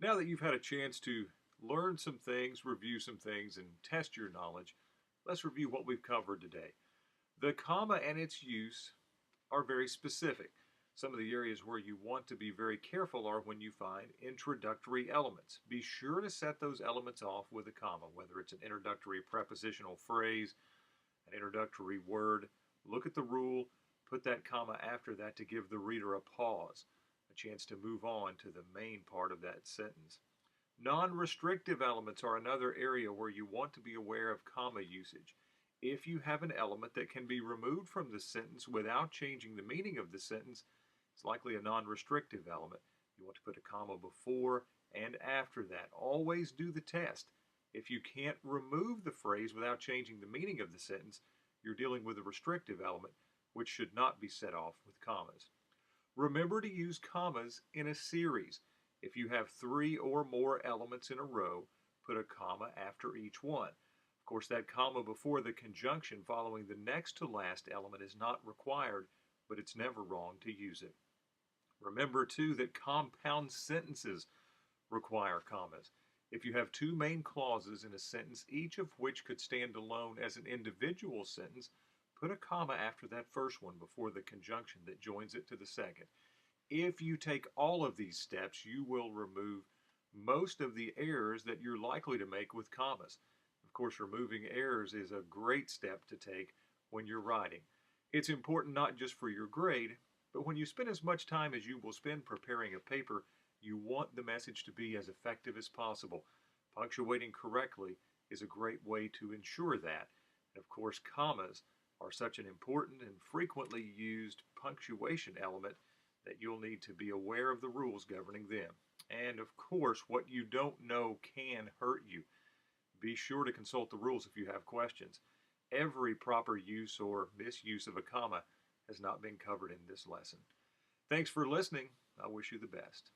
Now that you've had a chance to learn some things, review some things, and test your knowledge, let's review what we've covered today. The comma and its use are very specific. Some of the areas where you want to be very careful are when you find introductory elements. Be sure to set those elements off with a comma, whether it's an introductory prepositional phrase, an introductory word. Look at the rule, put that comma after that to give the reader a pause, a chance to move on to the main part of that sentence. Non-restrictive elements are another area where you want to be aware of comma usage. If you have an element that can be removed from the sentence without changing the meaning of the sentence, it's likely a non-restrictive element. You want to put a comma before and after that. Always do the test. If you can't remove the phrase without changing the meaning of the sentence, you're dealing with a restrictive element, which should not be set off with commas. Remember to use commas in a series. If you have 3 or more elements in a row, put a comma after each one. Of course, that comma before the conjunction following the next to last element is not required, but it's never wrong to use it. Remember, too, that compound sentences require commas. If you have 2 main clauses in a sentence, each of which could stand alone as an individual sentence, put a comma after that first one before the conjunction that joins it to the second. If you take all of these steps, you will remove most of the errors that you're likely to make with commas. Of course, removing errors is a great step to take when you're writing. It's important not just for your grade, but when you spend as much time as you will spend preparing a paper, you want the message to be as effective as possible. Punctuating correctly is a great way to ensure that. And of course, commas are such an important and frequently used punctuation element that you'll need to be aware of the rules governing them. And of course, what you don't know can hurt you. Be sure to consult the rules if you have questions. Every proper use or misuse of a comma has not been covered in this lesson. Thanks for listening. I wish you the best.